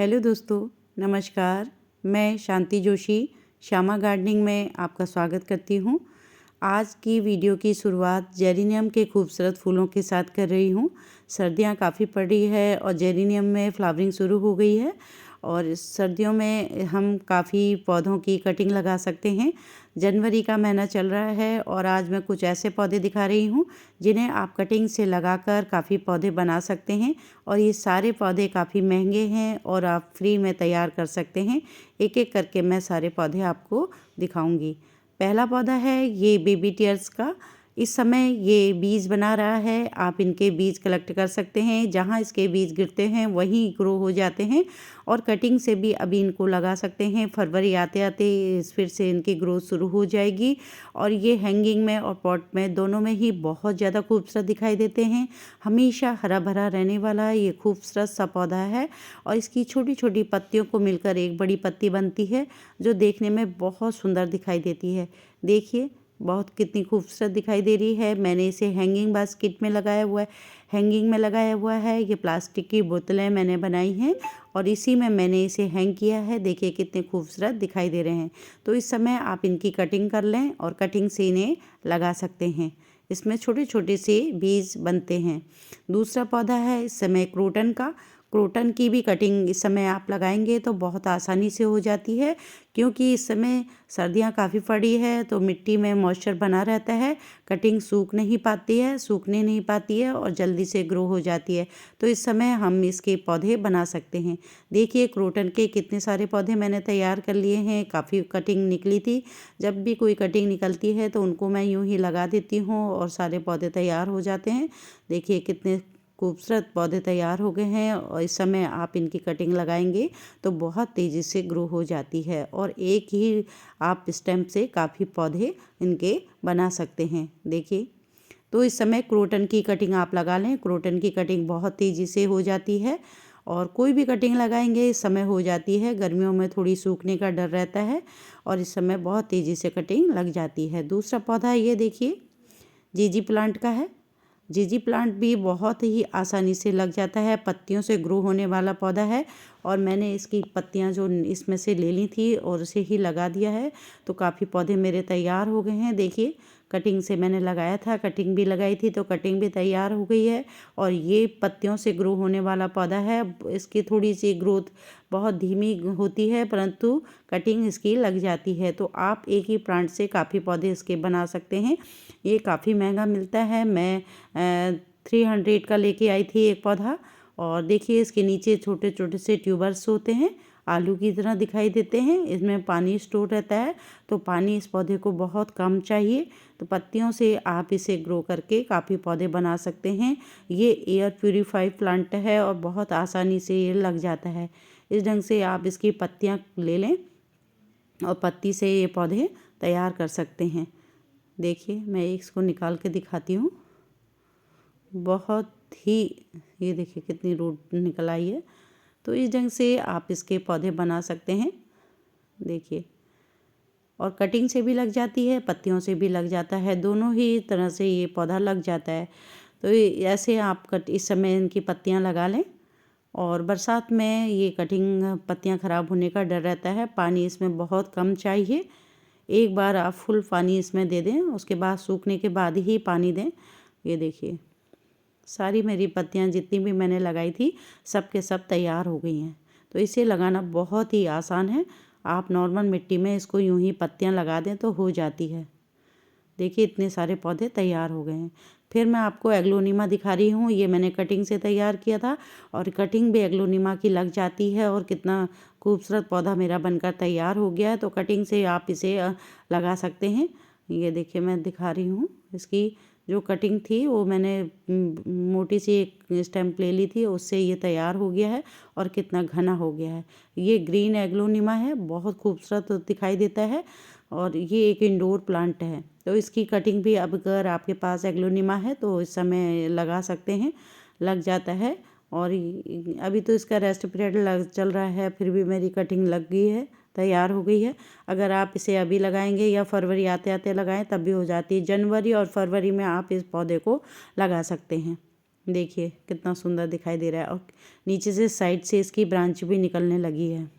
Hello दोस्तों, नमस्कार। मैं शांति जोशी श्यामा गार्डनिंग में आपका स्वागत करती हूँ। आज की वीडियो की शुरुआत जेरेनियम के खूबसूरत फूलों के साथ कर रही हूँ। सर्दियाँ काफ़ी पड़ी है और जेरेनियम में फ्लावरिंग शुरू हो गई है और सर्दियों में हम काफ़ी पौधों की कटिंग लगा सकते हैं। जनवरी का महीना चल रहा है और आज मैं कुछ ऐसे पौधे दिखा रही हूँ जिन्हें आप कटिंग से लगाकर काफ़ी पौधे बना सकते हैं और ये सारे पौधे काफ़ी महंगे हैं और आप फ्री में तैयार कर सकते हैं। एक एक करके मैं सारे पौधे आपको दिखाऊंगी। पहला पौधा है ये बेबी टीयर्स का। इस समय ये बीज बना रहा है। आप इनके बीज कलेक्ट कर सकते हैं। जहाँ इसके बीज गिरते हैं वहीं ग्रो हो जाते हैं और कटिंग से भी अभी इनको लगा सकते हैं। फरवरी आते आते फिर से इनकी ग्रोथ शुरू हो जाएगी और ये हैंगिंग में और पॉट में दोनों में ही बहुत ज़्यादा खूबसूरत दिखाई देते हैं। हमेशा हरा भरा रहने वाला ये खूबसूरत सा पौधा है और इसकी छोटी छोटी पत्तियों को मिलकर एक बड़ी पत्ती बनती है जो देखने में बहुत सुंदर दिखाई देती है। देखिए बहुत कितनी खूबसूरत दिखाई दे रही है। मैंने इसे हैंगिंग बास्केट में लगाया हुआ है। ये प्लास्टिक की बोतलें मैंने बनाई हैं और इसी में मैंने इसे हैंग किया है। देखिए कितने खूबसूरत दिखाई दे रहे हैं। तो इस समय आप इनकी कटिंग कर लें और कटिंग से इन्हें लगा सकते हैं। इसमें छोटे छोटे से बीज बनते हैं। दूसरा पौधा है इस समय क्रोटन का। क्रोटन की भी कटिंग इस समय आप लगाएंगे तो बहुत आसानी से हो जाती है क्योंकि इस समय सर्दियाँ काफ़ी पड़ी है तो मिट्टी में मॉइस्चर बना रहता है। कटिंग सूखने नहीं पाती है और जल्दी से ग्रो हो जाती है। तो इस समय हम इसके पौधे बना सकते हैं। देखिए क्रोटन के कितने सारे पौधे मैंने तैयार कर लिए हैं। काफ़ी कटिंग निकली थी। जब भी कोई कटिंग निकलती है तो उनको मैं यूँ ही लगा देती हूँ और सारे पौधे तैयार हो जाते हैं। देखिए कितने खूबसूरत पौधे तैयार हो गए हैं और इस समय आप इनकी कटिंग लगाएंगे तो बहुत तेज़ी से ग्रो हो जाती है और एक ही आप स्टेम से काफ़ी पौधे इनके बना सकते हैं। देखिए तो इस समय क्रोटन की कटिंग आप लगा लें। क्रोटन की कटिंग बहुत तेज़ी से हो जाती है और कोई भी कटिंग लगाएंगे इस समय हो जाती है। गर्मियों में थोड़ी सूखने का डर रहता है और इस समय बहुत तेज़ी से कटिंग लग जाती है। दूसरा पौधा ये देखिए जीजी प्लांट का है। जीजी प्लांट भी बहुत ही आसानी से लग जाता है। पत्तियों से ग्रो होने वाला पौधा है और मैंने इसकी पत्तियां जो इसमें से ले ली थी और उसे ही लगा दिया है तो काफ़ी पौधे मेरे तैयार हो गए हैं। देखिए कटिंग से मैंने लगाया था, कटिंग भी लगाई थी तो कटिंग भी तैयार हो गई है और ये पत्तियों से ग्रो होने वाला पौधा है। इसकी थोड़ी सी ग्रोथ बहुत धीमी होती है परंतु कटिंग इसकी लग जाती है। तो आप एक ही प्लांट से काफ़ी पौधे इसके बना सकते हैं। ये काफ़ी महंगा मिलता है। मैं 300 का लेके आई थी एक पौधा और देखिए इसके नीचे छोटे छोटे से ट्यूबर्स होते हैं, आलू की तरह दिखाई देते हैं। इसमें पानी स्टोर रहता है तो पानी इस पौधे को बहुत कम चाहिए। तो पत्तियों से आप इसे ग्रो करके काफ़ी पौधे बना सकते हैं। ये एयर प्यूरीफाई प्लांट है और बहुत आसानी से ये लग जाता है। इस ढंग से आप इसकी पत्तियाँ ले लें और पत्ती से ये पौधे तैयार कर सकते हैं। देखिए मैं इसको निकाल के दिखाती हूँ। बहुत ही ये देखिए कितनी रूट निकल आई है। तो इस ढंग से आप इसके पौधे बना सकते हैं। देखिए और कटिंग से भी लग जाती है, पत्तियों से भी लग जाता है, दोनों ही तरह से ये पौधा लग जाता है। तो ऐसे आप इस समय इनकी पत्तियां लगा लें और बरसात में ये कटिंग पत्तियां ख़राब होने का डर रहता है। पानी इसमें बहुत कम चाहिए। एक बार आप फुल पानी इसमें दे दें, उसके बाद सूखने के बाद ही पानी दें। ये देखिए सारी मेरी पत्तियां जितनी भी मैंने लगाई थी सब के सब तैयार हो गई हैं। तो इसे लगाना बहुत ही आसान है। आप नॉर्मल मिट्टी में इसको यूं ही पत्तियां लगा दें तो हो जाती है। देखिए इतने सारे पौधे तैयार हो गए हैं। फिर मैं आपको एग्लोनिमा दिखा रही हूँ। ये मैंने कटिंग से तैयार किया था और कटिंग भी एग्लोनिमा की लग जाती है और कितना खूबसूरत पौधा मेरा बनकर तैयार हो गया है। तो कटिंग से आप इसे लगा सकते हैं। ये देखिए मैं दिखा रही हूँ। इसकी जो कटिंग थी वो मैंने मोटी सी एक स्टैम्प ले ली थी, उससे ये तैयार हो गया है और कितना घना हो गया है। ये ग्रीन एग्लोनिमा है, बहुत खूबसूरत दिखाई देता है और ये एक इंडोर प्लांट है। तो इसकी कटिंग भी अब अगर आपके पास एग्लोनिमा है तो इस समय लगा सकते हैं, लग जाता है। और अभी तो इसका रेस्ट पीरियड चल रहा है फिर भी मेरी कटिंग लग गई है, तैयार हो गई है। अगर आप इसे अभी लगाएंगे या फरवरी आते आते लगाएं तब भी हो जाती है। जनवरी और फरवरी में आप इस पौधे को लगा सकते हैं। देखिए कितना सुंदर दिखाई दे रहा है और नीचे से साइड से इसकी ब्रांच भी निकलने लगी है।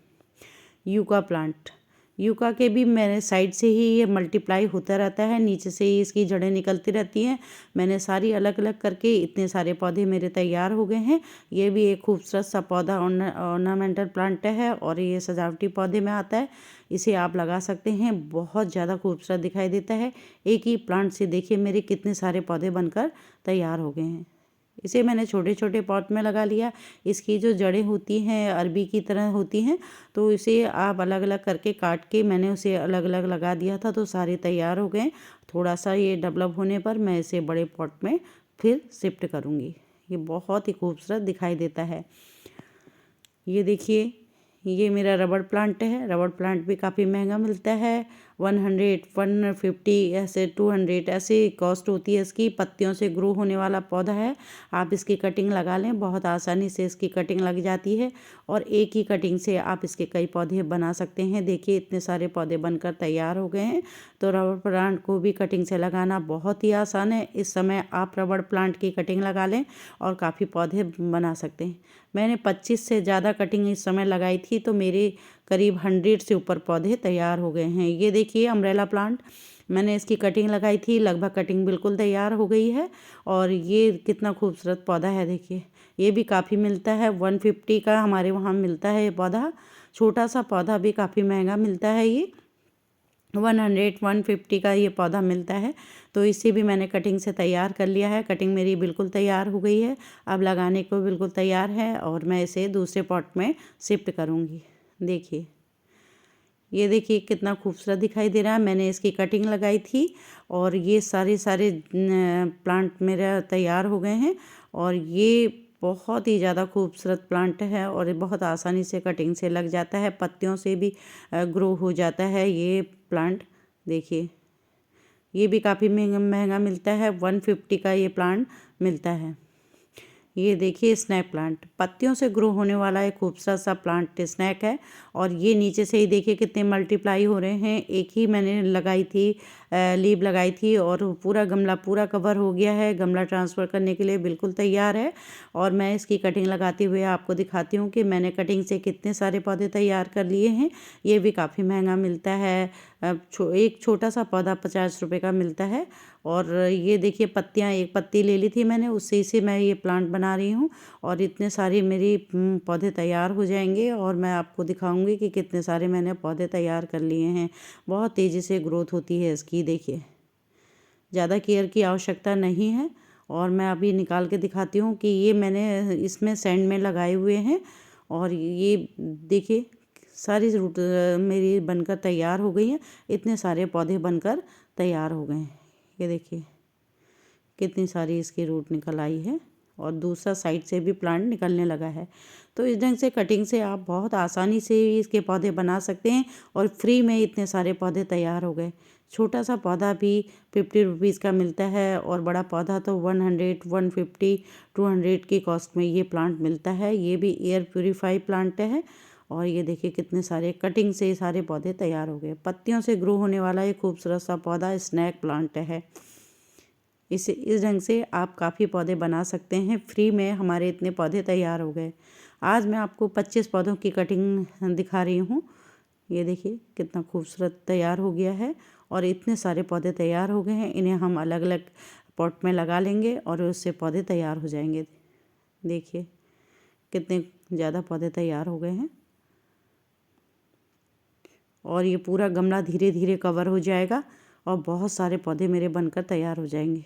यूका प्लांट, यूका के भी मेरे साइड से ही ये मल्टीप्लाई होता रहता है, नीचे से ही इसकी जड़ें निकलती रहती हैं। मैंने सारी अलग अलग करके इतने सारे पौधे मेरे तैयार हो गए हैं। ये भी एक खूबसूरत सा पौधा ऑर्नामेंटल प्लांट है और ये सजावटी पौधे में आता है। इसे आप लगा सकते हैं, बहुत ज़्यादा खूबसूरत दिखाई देता है। एक ही प्लांट से देखिए मेरे कितने सारे पौधे बनकर तैयार हो गए हैं। इसे मैंने छोटे छोटे पॉट में लगा लिया। इसकी जो जड़ें होती हैं अरबी की तरह होती हैं, तो इसे आप अलग अलग करके काट के मैंने उसे अलग अलग लगा दिया था, तो सारे तैयार हो गए। थोड़ा सा ये डेवलप होने पर मैं इसे बड़े पॉट में फिर शिफ्ट करूँगी। ये बहुत ही खूबसूरत दिखाई देता है। ये देखिए, ये मेरा रबड़ प्लांट है। रबड़ प्लांट भी काफ़ी महंगा मिलता है। 100, 150 ऐसे 200 ऐसे कॉस्ट होती है इसकी। पत्तियों से ग्रो होने वाला पौधा है। आप इसकी कटिंग लगा लें, बहुत आसानी से इसकी कटिंग लग जाती है और एक ही कटिंग से आप इसके कई पौधे बना सकते हैं। देखिए इतने सारे पौधे बनकर तैयार हो गए हैं। तो रबड़ प्लांट को भी कटिंग से लगाना बहुत ही आसान है। इस समय आप रबड़ प्लांट की कटिंग लगा लें और काफ़ी पौधे बना सकते हैं। मैंने 25 से ज़्यादा कटिंग इस समय लगाई थी, तो मेरे करीब 100 से ऊपर पौधे तैयार हो गए हैं। ये देखिए अम्ब्रेला प्लांट, मैंने इसकी कटिंग लगाई थी, लगभग कटिंग बिल्कुल तैयार हो गई है और ये कितना खूबसूरत पौधा है। देखिए ये भी काफ़ी मिलता है, 150 का हमारे वहाँ मिलता है ये पौधा। छोटा सा पौधा भी काफ़ी महंगा मिलता है। ये 100, 150 का ये पौधा मिलता है। तो इसे भी मैंने कटिंग से तैयार कर लिया है। कटिंग मेरी बिल्कुल तैयार हो गई है, अब लगाने को बिल्कुल तैयार है और मैं इसे दूसरे पॉट में शिफ्ट करूँगी। देखिए ये देखिए कितना खूबसूरत दिखाई दे रहा है। मैंने इसकी कटिंग लगाई थी और ये सारे प्लांट मेरा तैयार हो गए हैं और ये बहुत ही ज़्यादा खूबसूरत प्लांट है और ये बहुत आसानी से कटिंग से लग जाता है, पत्तियों से भी ग्रो हो जाता है ये प्लांट। देखिए ये भी काफ़ी महंगा मिलता है, 150 का ये प्लांट मिलता है। ये देखिए स्नैक प्लांट, पत्तियों से ग्रो होने वाला एक खूबसूरत सा प्लांट स्नैक है और ये नीचे से ही देखिए कितने मल्टीप्लाई हो रहे हैं। एक ही मैंने लगाई थी, लीव लगाई थी और पूरा गमला पूरा कवर हो गया है। गमला ट्रांसफ़र करने के लिए बिल्कुल तैयार है और मैं इसकी कटिंग लगाते हुए आपको दिखाती हूँ कि मैंने कटिंग से कितने सारे पौधे तैयार कर लिए हैं। ये भी काफ़ी महंगा मिलता है। एक छोटा सा पौधा 50 रुपये का मिलता है और ये देखिए पत्तियाँ, एक पत्ती ले ली थी मैंने, उससे से मैं ये प्लांट बना रही हूँ और इतने सारे मेरी पौधे तैयार हो जाएंगे और मैं आपको दिखाऊंगी कि कितने सारे मैंने पौधे तैयार कर लिए हैं। बहुत तेज़ी से ग्रोथ होती है इसकी। देखिए ज़्यादा केयर की आवश्यकता नहीं है और मैं अभी निकाल के दिखाती हूँ कि ये मैंने इसमें सैंड में लगाए हुए हैं और ये देखिए सारी रूट मेरी बनकर तैयार हो गई हैं। इतने सारे पौधे बनकर तैयार हो गए हैं। ये देखिए कितनी सारी इसकी रूट निकल आई है और दूसरा साइड से भी प्लांट निकलने लगा है। तो इस ढंग से कटिंग से आप बहुत आसानी से इसके पौधे बना सकते हैं और फ्री में इतने सारे पौधे तैयार हो गए। छोटा सा पौधा भी 50 रुपीज़ का मिलता है और बड़ा पौधा तो 100, 150, 200 की कॉस्ट में ये प्लांट मिलता है। ये भी एयर प्योरीफाई प्लांट है और ये देखिए कितने सारे कटिंग से सारे पौधे तैयार हो गए। पत्तियों से ग्रो होने वाला एक खूबसूरत सा पौधा स्नैक प्लांट है। इस ढंग से आप काफ़ी पौधे बना सकते हैं। फ्री में हमारे इतने पौधे तैयार हो गए। आज मैं आपको 25 पौधों की कटिंग दिखा रही हूँ। ये देखिए कितना खूबसूरत तैयार हो गया है और इतने सारे पौधे तैयार हो गए हैं। इन्हें हम अलग अलग पॉट में लगा लेंगे और उससे पौधे तैयार हो जाएंगे। देखिए कितने ज़्यादा पौधे तैयार हो गए हैं और ये पूरा गमला धीरे धीरे कवर हो जाएगा और बहुत सारे पौधे मेरे बनकर तैयार हो जाएंगे।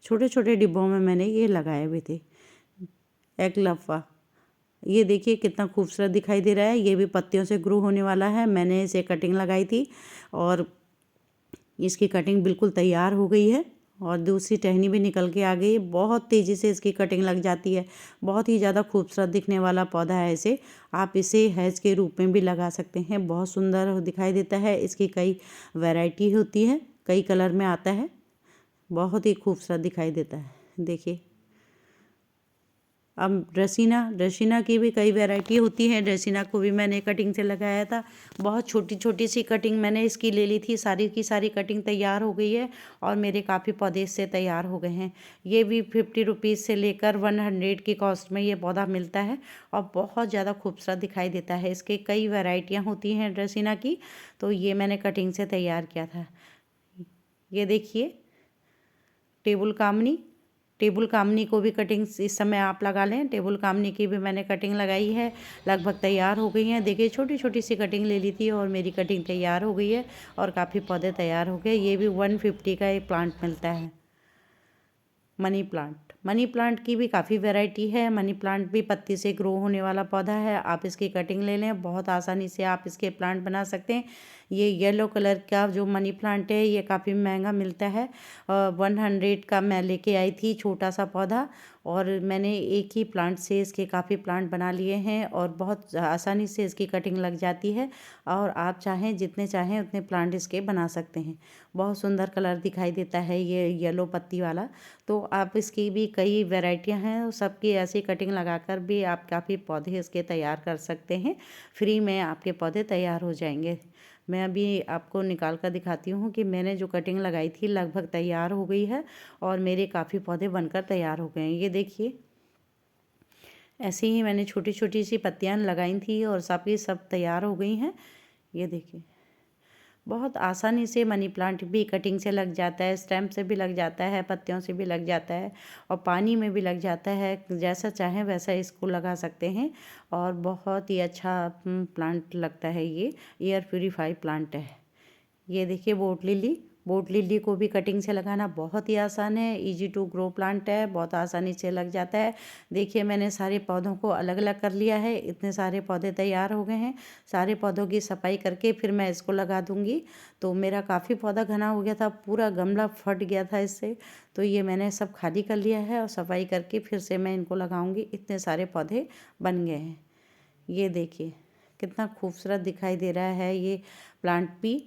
छोटे छोटे डिब्बों में मैंने ये लगाए हुए थे। एक लफा, ये देखिए कितना खूबसूरत दिखाई दे रहा है। ये भी पत्तियों से ग्रो होने वाला है। मैंने इसे कटिंग लगाई थी और इसकी कटिंग बिल्कुल तैयार हो गई है और दूसरी टहनी भी निकल के आ गई। बहुत तेज़ी से इसकी कटिंग लग जाती है। बहुत ही ज़्यादा खूबसूरत दिखने वाला पौधा है। इसे आप इसे हैज के रूप में भी लगा सकते हैं, बहुत सुंदर दिखाई देता है। इसकी कई वैरायटी होती है, कई कलर में आता है, बहुत ही खूबसूरत दिखाई देता है। देखिए अब ड्रेसिना की भी कई वैरायटी होती है। ड्रेसिना को भी मैंने कटिंग से लगाया था। बहुत छोटी छोटी सी कटिंग मैंने इसकी ले ली थी। सारी की सारी कटिंग तैयार हो गई है और मेरे काफ़ी पौधे इससे तैयार हो गए हैं। ये भी 50 रुपीज़ से लेकर 100 की कॉस्ट में ये पौधा मिलता है और बहुत ज़्यादा खूबसूरत दिखाई देता है। इसके कई वैरायटियाँ होती हैं ड्रेसिना की, तो ये मैंने कटिंग से तैयार किया था। ये देखिए टेबल कामनी को भी कटिंग इस समय आप लगा लें। टेबल कामनी की भी मैंने कटिंग लगाई है, लगभग तैयार हो गई हैं। देखिए छोटी छोटी सी कटिंग ले ली थी और मेरी कटिंग तैयार हो गई है और काफ़ी पौधे तैयार हो गए। ये भी 150 का एक प्लांट मिलता है। मनी प्लांट की भी काफ़ी वैरायटी है। मनी प्लांट भी पत्ती से ग्रो होने वाला पौधा है। आप इसकी कटिंग ले लें, बहुत आसानी से आप इसके प्लांट बना सकते हैं। ये येलो कलर का जो मनी प्लांट है ये काफ़ी महंगा मिलता है। 100 का मैं लेके आई थी छोटा सा पौधा और मैंने एक ही प्लांट से इसके काफ़ी प्लांट बना लिए हैं और बहुत आसानी से इसकी कटिंग लग जाती है और आप चाहें जितने चाहें उतने प्लांट इसके बना सकते हैं। बहुत सुंदर कलर दिखाई देता है ये येलो पत्ती वाला। तो आप इसकी भी कई वैरायटियां हैं, सबकी ऐसी कटिंग लगाकर भी आप काफ़ी पौधे इसके तैयार कर सकते हैं। फ्री में आपके पौधे तैयार हो जाएंगे। मैं अभी आपको निकाल कर दिखाती हूँ कि मैंने जो कटिंग लगाई थी लगभग तैयार हो गई है और मेरे काफ़ी पौधे बनकर तैयार हो गए हैं। ये देखिए ऐसे ही मैंने छोटी छोटी सी पत्तियाँ लगाई थी और सबकी सब तैयार हो गई हैं। ये देखिए बहुत आसानी से मनी प्लांट भी कटिंग से लग जाता है, स्टेम से भी लग जाता है, पत्तियों से भी लग जाता है और पानी में भी लग जाता है। जैसा चाहें वैसा इसको लगा सकते हैं और बहुत ही अच्छा प्लांट लगता है। ये एयर प्यूरीफाई प्लांट है। ये देखिए बोट लिली को भी कटिंग से लगाना बहुत ही आसान है। इजी टू ग्रो प्लांट है, बहुत आसानी से लग जाता है। देखिए मैंने सारे पौधों को अलग अलग कर लिया है। इतने सारे पौधे तैयार हो गए हैं। सारे पौधों की सफाई करके फिर मैं इसको लगा दूंगी। तो मेरा काफ़ी पौधा घना हो गया था, पूरा गमला फट गया था इससे। तो ये मैंने सब खाली कर लिया है और सफाई करके फिर से मैं इनको लगाऊंगी। इतने सारे पौधे बन गए हैं। ये देखिए कितना खूबसूरत दिखाई दे रहा है ये प्लांट भी।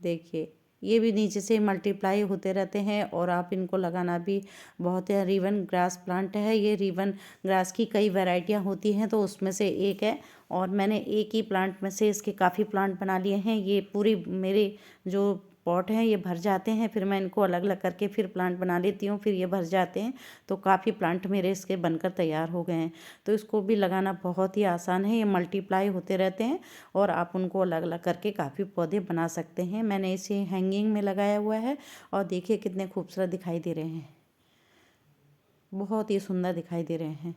देखिए ये भी नीचे से मल्टीप्लाई होते रहते हैं और आप इनको लगाना भी बहुत है। रिवन ग्रास प्लांट है ये। रिवन ग्रास की कई वैरायटियां होती हैं तो उसमें से एक है और मैंने एक ही प्लांट में से इसके काफ़ी प्लांट बना लिए हैं। ये पूरी मेरे जो पॉट हैं ये भर जाते हैं, फिर मैं इनको अलग अलग करके फिर प्लांट बना लेती हूँ, फिर ये भर जाते हैं। तो काफ़ी प्लांट मेरे इसके बनकर तैयार हो गए हैं। तो इसको भी लगाना बहुत ही आसान है। ये मल्टीप्लाई होते रहते हैं और आप उनको अलग अलग करके काफ़ी पौधे बना सकते हैं। मैंने इसे हैंगिंग में लगाया हुआ है और देखिए कितने खूबसूरत दिखाई दे रहे हैं, बहुत ही सुंदर दिखाई दे रहे हैं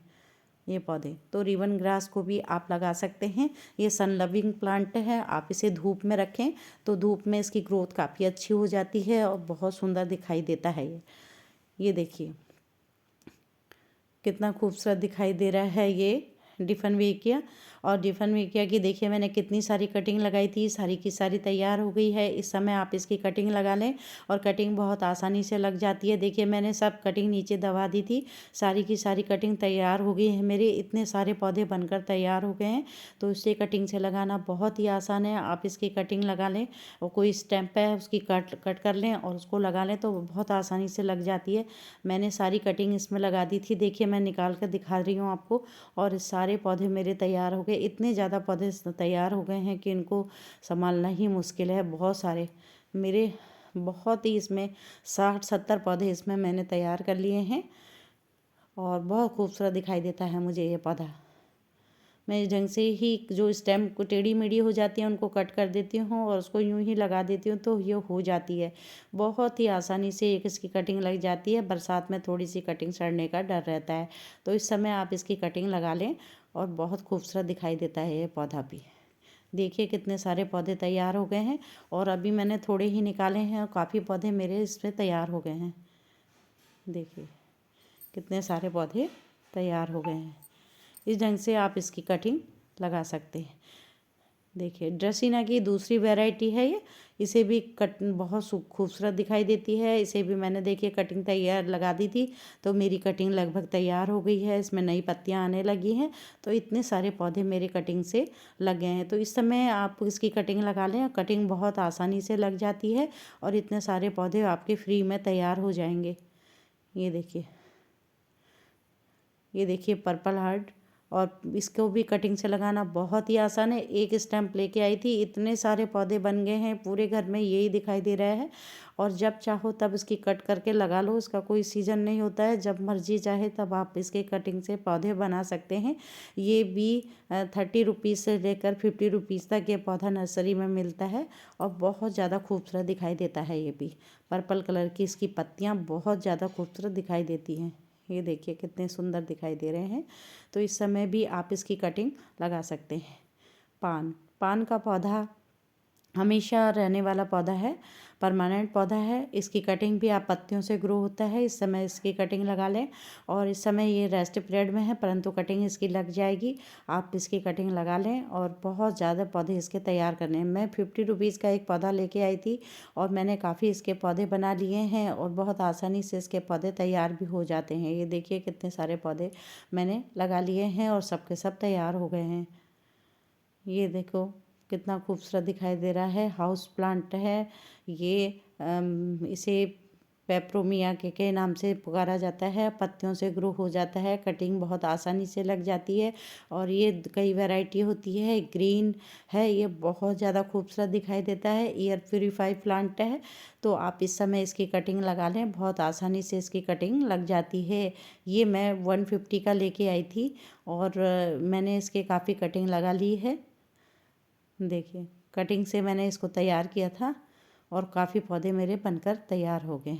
ये पौधे। तो रिवन ग्रास को भी आप लगा सकते हैं। ये सन लविंग प्लांट है। आप इसे धूप में रखें तो धूप में इसकी ग्रोथ काफ़ी अच्छी हो जाती है और बहुत सुंदर दिखाई देता है ये देखिए कितना खूबसूरत दिखाई दे रहा है ये डिफनवेकिया। और डिफनवेकिया की देखिए मैंने कितनी सारी कटिंग लगाई थी, सारी की सारी तैयार हो गई है। इस समय आप इसकी कटिंग लगा लें और कटिंग बहुत आसानी से लग जाती है। देखिए मैंने सब कटिंग नीचे दबा दी थी, सारी की सारी कटिंग तैयार हो गई है। मेरे इतने सारे पौधे बनकर तैयार हो गए हैं। तो इससे कटिंग से लगाना बहुत ही आसान है। आप इसकी कटिंग लगा लें और कोई स्टेम्प है उसकी कट कर लें और उसको लगा लें तो बहुत आसानी से लग जाती है। मैंने सारी कटिंग इसमें लगा दी थी। देखिए मैं निकाल कर दिखा रही हूँ आपको। और सारे पौधे मेरे तैयार हो गए। इतने ज़्यादा पौधे तैयार हो गए हैं कि इनको संभालना ही मुश्किल है। बहुत सारे मेरे बहुत ही इसमें 60-70 पौधे इसमें मैंने तैयार कर लिए हैं और बहुत खूबसूरत दिखाई देता है मुझे ये पौधा। मैं इस ढंग से ही जो स्टेम को टेढ़ी मेढ़ी हो जाती है उनको कट कर देती हूँ और उसको यूं ही लगा देती हूँ तो ये हो जाती है। बहुत ही आसानी से एक इसकी कटिंग लग जाती है। बरसात में थोड़ी सी कटिंग सड़ने का डर रहता है तो इस समय आप इसकी कटिंग लगा लें और बहुत खूबसूरत दिखाई देता है ये पौधा भी। देखिए कितने सारे पौधे तैयार हो गए हैं और अभी मैंने थोड़े ही निकाले हैं और काफ़ी पौधे मेरे इसमें तैयार हो गए हैं। देखिए कितने सारे पौधे तैयार हो गए हैं। इस ढंग से आप इसकी कटिंग लगा सकते हैं। देखिए ड्रेसिना की दूसरी वैरायटी है ये। इसे भी कट बहुत खूबसूरत दिखाई देती है। इसे भी मैंने देखिए कटिंग तैयार लगा दी थी तो मेरी कटिंग लगभग तैयार हो गई है। इसमें नई पत्तियां आने लगी हैं तो इतने सारे पौधे मेरे कटिंग से लग गए हैं। तो इस समय आप इसकी कटिंग लगा लें। कटिंग बहुत आसानी से लग जाती है और इतने सारे पौधे आपके फ्री में तैयार हो जाएंगे। ये देखिए ये देखिए पर्पल हार्ट, और इसको भी कटिंग से लगाना बहुत ही आसान है। एक स्टैम्प लेके आई थी, इतने सारे पौधे बन गए हैं, पूरे घर में यही दिखाई दे रहा है। और जब चाहो तब इसकी कट करके लगा लो, इसका कोई सीजन नहीं होता है, जब मर्जी चाहे तब आप इसके कटिंग से पौधे बना सकते हैं। ये भी 30 रुपीज़ से लेकर 50 रुपीज़ तक ये पौधा नर्सरी में मिलता है, और बहुत ज़्यादा खूबसूरत दिखाई देता है। ये भी पर्पल कलर की इसकी पत्तियाँ बहुत ज़्यादा खूबसूरत दिखाई देती हैं। ये देखिए कितने सुंदर दिखाई दे रहे हैं। तो इस समय भी आप इसकी कटिंग लगा सकते हैं। पान का पौधा हमेशा रहने वाला पौधा है, परमानेंट पौधा है। इसकी कटिंग भी आप पत्तियों से ग्रो होता है। इस समय इसकी कटिंग लगा लें, और इस समय ये रेस्ट पीरियड में है, परंतु कटिंग इसकी लग जाएगी। आप इसकी कटिंग लगा लें, और बहुत ज़्यादा पौधे इसके तैयार करने हैं। मैं 50 रुपीज़ का एक पौधा लेके आई थी, और मैंने काफ़ी इसके पौधे बना लिए हैं, और बहुत आसानी से इसके पौधे तैयार भी हो जाते हैं। ये देखिए कितने सारे पौधे मैंने लगा लिए हैं, और सब के सब तैयार हो गए हैं। ये देखो कितना खूबसूरत दिखाई दे रहा है। हाउस प्लांट है ये, इसे पेपरोमिया के नाम से पुकारा जाता है। पत्तियों से ग्रो हो जाता है, कटिंग बहुत आसानी से लग जाती है, और ये कई वैरायटी होती है। ग्रीन है, ये बहुत ज़्यादा खूबसूरत दिखाई देता है। एयर प्योरीफाई प्लांट है, तो आप इस समय इसकी कटिंग लगा लें, बहुत आसानी से इसकी कटिंग लग जाती है। ये मैं 150 का लेके आई थी, और मैंने इसके काफ़ी कटिंग लगा ली है। देखिए कटिंग से मैंने इसको तैयार किया था, और काफ़ी पौधे मेरे बनकर तैयार हो गए।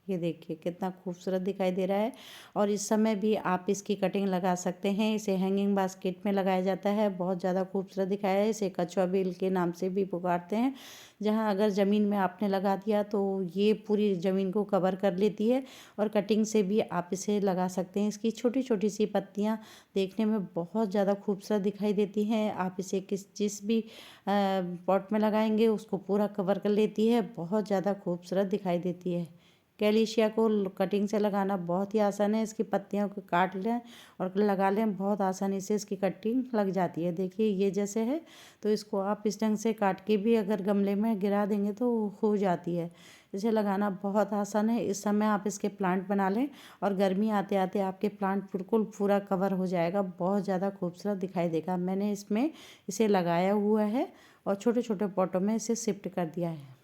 ये देखिए कितना खूबसूरत दिखाई दे रहा है। और इस समय भी आप इसकी कटिंग लगा सकते हैं। इसे हैंगिंग बास्केट में लगाया जाता है, बहुत ज़्यादा खूबसूरत दिखाया है। इसे कछुआ बेल के नाम से भी पुकारते हैं। जहाँ अगर ज़मीन में आपने लगा दिया तो ये पूरी ज़मीन को कवर कर लेती है, और कटिंग से भी आप इसे लगा सकते हैं। इसकी छोटी छोटी सी पत्तियाँ देखने में बहुत ज़्यादा खूबसूरत दिखाई देती हैं। आप इसे जिस भी पॉट में लगाएंगे उसको पूरा कवर कर लेती है, बहुत ज़्यादा खूबसूरत दिखाई देती है। कैलिशिया को कटिंग से लगाना बहुत ही आसान है। इसकी पत्तियों को काट लें और लगा लें, बहुत आसानी से इसकी कटिंग लग जाती है। देखिए ये जैसे है, तो इसको आप इस ढंग से काट के भी अगर गमले में गिरा देंगे तो हो जाती है। इसे लगाना बहुत आसान है। इस समय आप इसके प्लांट बना लें, और गर्मी आते आते आपके प्लांट बिल्कुल पूरा कवर हो जाएगा, बहुत ज़्यादा खूबसूरत दिखाई देगा। मैंने इसमें इसे लगाया हुआ है, और छोटे छोटे पॉटों में इसे शिफ्ट कर दिया है।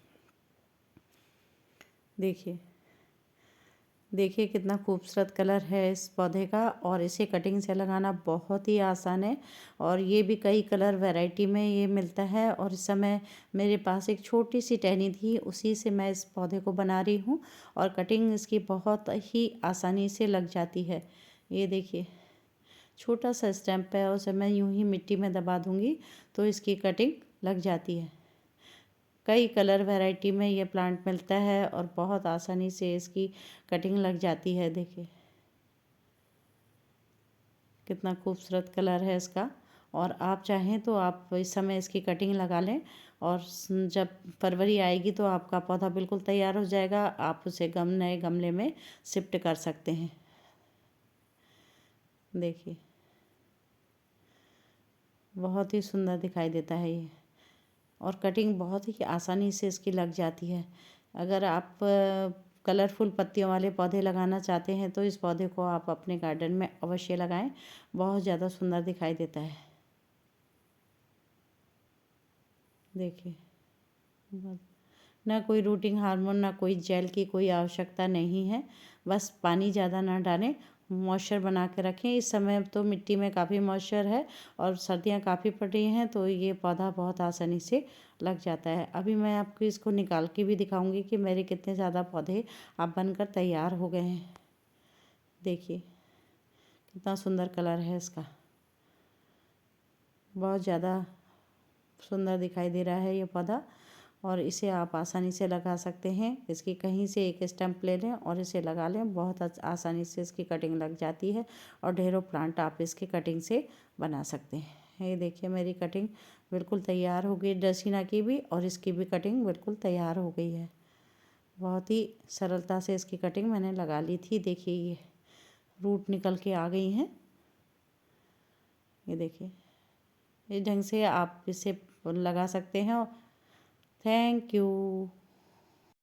देखिए कितना खूबसूरत कलर है इस पौधे का, और इसे कटिंग से लगाना बहुत ही आसान है। और ये भी कई कलर वैरायटी में ये मिलता है। और इस समय मेरे पास एक छोटी सी टहनी थी, उसी से मैं इस पौधे को बना रही हूँ, और कटिंग इसकी बहुत ही आसानी से लग जाती है। ये देखिए छोटा सा स्टैम्प है, उसे मैं यूँ ही मिट्टी में दबा दूँगी तो इसकी कटिंग लग जाती है। कई कलर वैरायटी में ये प्लांट मिलता है, और बहुत आसानी से इसकी कटिंग लग जाती है। देखिए कितना खूबसूरत कलर है इसका। और आप चाहें तो आप इस समय इसकी कटिंग लगा लें, और जब फरवरी आएगी तो आपका पौधा बिल्कुल तैयार हो जाएगा। आप उसे नए गमले में शिफ्ट कर सकते हैं। देखिए बहुत ही सुंदर दिखाई देता है ये, और कटिंग बहुत ही आसानी से इसकी लग जाती है। अगर आप कलरफुल पत्तियों वाले पौधे लगाना चाहते हैं तो इस पौधे को आप अपने गार्डन में अवश्य लगाएं, बहुत ज़्यादा सुंदर दिखाई देता है। देखिए ना कोई रूटिंग हार्मोन, ना कोई जेल की कोई आवश्यकता नहीं है। बस पानी ज़्यादा ना डालें, मॉइस्चर बना के रखें। इस समय तो मिट्टी में काफ़ी मॉइस्चर है, और सर्दियाँ काफ़ी पड़ रही हैं, तो ये पौधा बहुत आसानी से लग जाता है। अभी मैं आपको इसको निकाल के भी दिखाऊंगी कि मेरे कितने ज़्यादा पौधे अब बनकर तैयार हो गए हैं। देखिए कितना सुंदर कलर है इसका, बहुत ज़्यादा सुंदर दिखाई दे रहा है ये पौधा, और इसे आप आसानी से लगा सकते हैं। इसकी कहीं से एक स्टैम्प ले लें और इसे लगा लें, बहुत आसानी से इसकी कटिंग लग जाती है, और ढेरों प्लांट आप इसकी कटिंग से बना सकते हैं। ये देखिए मेरी कटिंग बिल्कुल तैयार हो गई, डसीना की भी और इसकी भी कटिंग बिल्कुल तैयार हो गई है। बहुत ही सरलता से इसकी कटिंग मैंने लगा ली थी। देखिए ये रूट निकल के आ गई हैं। ये देखिए इस ढंग से आप इसे लगा सकते हैं। Thank you.